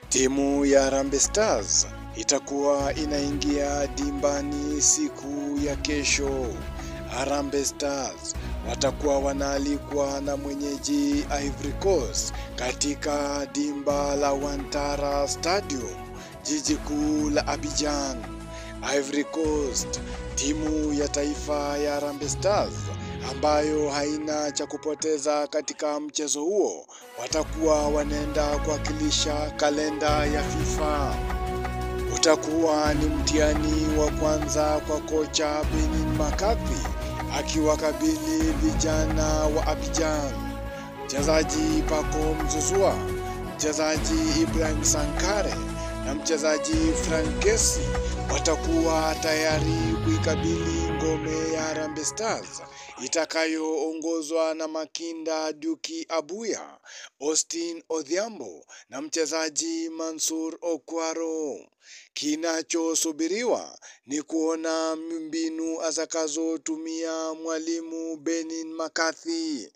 Timu ya Harambee Stars itakuwa inaingia dimbani siku ya kesho. Harambee Stars watakuwa wanaalikwa na mwenyeji Ivory Coast katika dimba la Ouattara Stadium, jiji kuu la Abidjan. Ivory Coast, timu ya taifa ya Harambee Stars ambayo haina cha kupoteza katika mchezo huo, watakuwa wanaenda kuwakilisha kalenda ya FIFA. Utakuwa ni mtihani wa kwanza kwa kocha Benin McCarthy akiwakabili vijana wa Abidjan. Mchezaji Paco Mzuzua, mchezaji Ibrahim Sankare na mchezaji Frank Kessy watakuwa tayari kuikabili ngome ya Harambee Stars itakayoongozwa na Makinda Duki Abuya, Austin Odhiambo na mchezaji Mansour Okwaro. Kinachosubiriwa ni kuona mbinu atakazotumia mwalimu Benin McCarthy.